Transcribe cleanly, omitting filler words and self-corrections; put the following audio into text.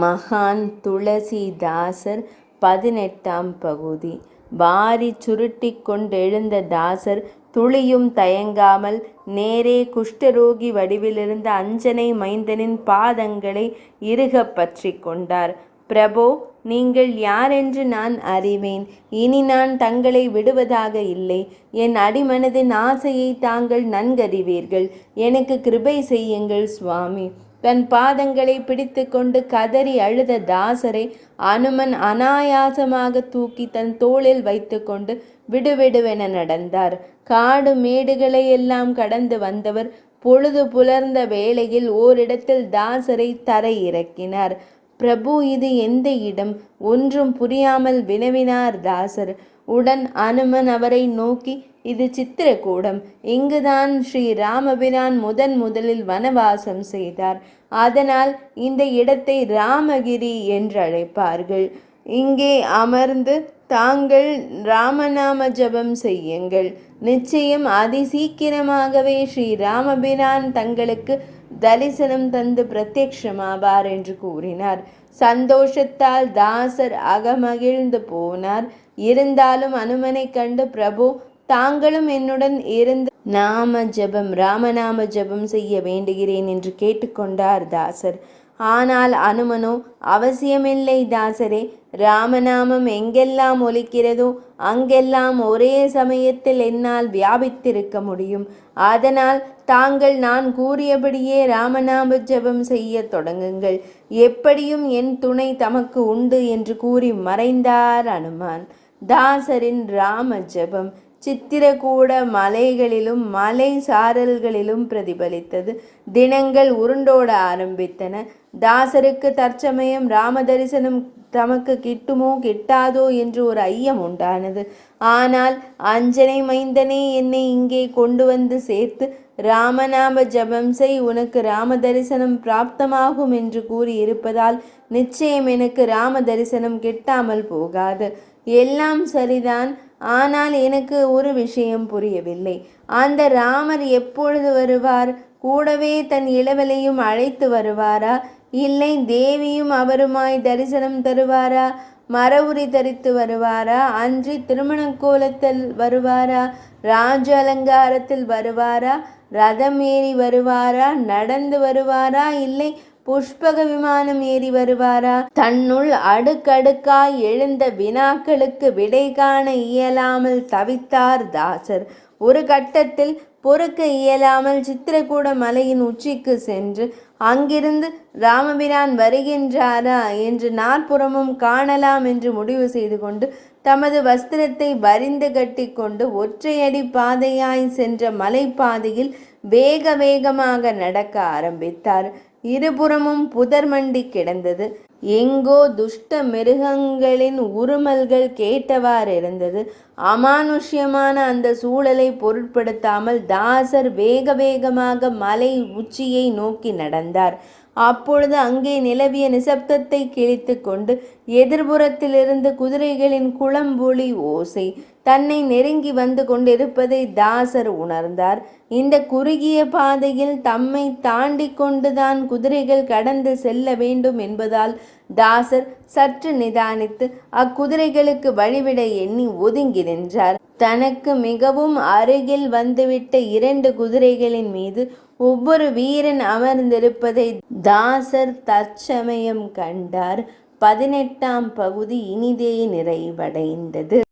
மகான் துளசிதாசர் 18ஆம் பகுதி. வாரி சுருட்டி கொண்டெழுந்த தாசர் துளியும் தயங்காமல் நேரே குஷ்டரோகி வடிவிலிருந்த அஞ்சனை மைந்தனின் பாதங்களை இறுகப் பற்றி கொண்டார். பிரபோ, நீங்கள் யாரென்று நான் அறிவேன். இனி நான் தங்களை விடுவதாக இல்லை. என் அடிமனதின் ஆசையை தாங்கள் நன்கறிவீர்கள். எனக்கு கிருபை செய்யுங்கள் சுவாமி. தன் பாதங்களை பிடித்து கொண்டு கதறி அழுத தாசரை அனுமன் அனாயாசமாக தூக்கி தன் தோளில் வைத்து கொண்டு விடுவிடுவென நடந்தார். காடு மேடுகளை எல்லாம் கடந்து வந்தவர் பொழுது புலர்ந்த வேளையில் ஓரிடத்தில் தாசரை தரை இறக்கினார். பிரபு, இது எந்த இடம்? ஒன்றும் புரியாமல் வினவினார் தாசர். உடன் அனுமன் அவரை நோக்கி, இது சித்திரக்கூடம். இங்குதான் ஸ்ரீ ராமபிரான் முதலில் வனவாசம் செய்தார். அதனால் இந்த இடத்தை ராமகிரி என்று அழைப்பார்கள். இங்கே அமர்ந்து தாங்கள் ராமநாம ஜபம் செய்யுங்கள். நிச்சயம் அதிசீக்கிரமாகவே ஸ்ரீ ராமபிரான் தங்களுக்கு தரிசனம் தந்து பிரத்யக்ஷமாவார் என்று கூறினார். சந்தோஷத்தால் தாசர் அகமகிழ்ந்து போனார். இருந்தாலும் அனுமனை கண்டு, பிரபு, தாங்களும் என்னுடன் இருந்து ராமநாம ஜபம் செய்ய வேண்டுகிறேன் என்று கேட்டுக்கொண்டார் தாசர். ஆனால் அனுமனோ, அவசியமில்லை தாசரே. ராமநாமம் எங்கெல்லாம் ஒலிக்கிறதோ அங்கெல்லாம் ஒரே சமயத்தில் என்னால் வியாபித்திருக்க முடியும். அதனால் தாங்கள் நான் கூறியபடியே ராமநாம ஜபம் செய்ய தொடங்குங்கள். எப்படியும் என் துணை தமக்கு உண்டு என்று கூறி மறைந்தார் அனுமான். தாசரின் ராம ஜபம் சித்திரக்கூட மலைகளிலும் மலை சாரல்களிலும் பிரதிபலித்தது. தினங்கள் உருண்டோட ஆரம்பித்தன. தாசருக்கு தற்சமயம் ராம தரிசனம் தமக்கு கிட்டுமோ கிட்டாதோ என்று ஒரு ஐயம் உண்டானது. ஆனால் அஞ்சனை மைந்தனே என்னை இங்கே கொண்டு வந்து சேர்த்து ராமநாம ஜபம் செய், உனக்கு ராம தரிசனம் பிராப்தமாகும் என்று கூறி இருப்பதால் நிச்சயம் எனக்கு ராம தரிசனம் கிட்டாமல் போகாது. எல்லாம் சரிதான். ஆனால் எனக்கு ஒரு விஷயம் புரியவில்லை. அந்த ராமர் எப்பொழுது வருவார்? கூடவே தன் இளவலையும் அழைத்து வருவாரா? இல்லை தேவியும் அவருமாய் தரிசனம் தருவாரா? மரவுரி தரித்து வருவாரா? அன்றி திருமண கோலத்தில் வருவாரா? ராஜ அலங்காரத்தில் வருவாரா? ரதம் ஏறி வருவாரா? நடந்து வருவாரா? இல்லை புஷ்பக விமானம் ஏறி வருவாரா? தன்னுள் அடுக்கடுக்காய் எழுந்த வினாக்களுக்கு விடை காண இயலாமல் தவித்தார் தாசர். ஒரு கட்டத்தில் பொறுக்க இயலாமல் சித்திரக்கூட மலையின் உச்சிக்கு சென்று அங்கிருந்து ராமபிரான் வருகின்றாரா என்று நாற்புறமும் காணலாம் என்று முடிவு செய்து கொண்டு தமது வஸ்திரத்தை வரிந்து கட்டி கொண்டு ஒற்றையடி பாதையாய் சென்ற மலைப்பாதையில் வேக வேகமாக நடக்க ஆரம்பித்தார். இருபுறமும் புதர் மண்டி கிடந்தது. எங்கோ துஷ்ட மிருகங்களின் உருமல்கள் கேட்டவாறு இருந்தது. அமானுஷ்யமான அந்த சூழலை பொருட்படுத்தாமல் தாசர் வேக வேகமாக மலை உச்சியை நோக்கி நடந்தார். அப்பொழுது அங்கே நிலவிய நிசப்தத்தை கிழித்து கொண்டு எதிர்புறத்திலிருந்து குதிரைகளின் குளம்பொலி ஓசை தன்னை நெருங்கி வந்து கொண்டிருப்பதை தாசர் உணர்ந்தார். இந்த குறுகிய பாதையில் தம்மை தாண்டி கொண்டுதான் குதிரைகள் கடந்து செல்ல வேண்டும் என்பதால் தாசர் சற்று நிதானித்து அக்குதிரைகளுக்கு வழிவிட எண்ணி ஒதுங்கி நின்றார். தனக்கு மிகவும் அருகில் வந்துவிட்ட 2 குதிரைகளின் மீது ஒவ்வொரு வீரன் அமர்ந்திருப்பதை தாசர் தற்சமயம் கண்டார். 18ஆம் பகுதி இனிதே நிறைவடைந்தது.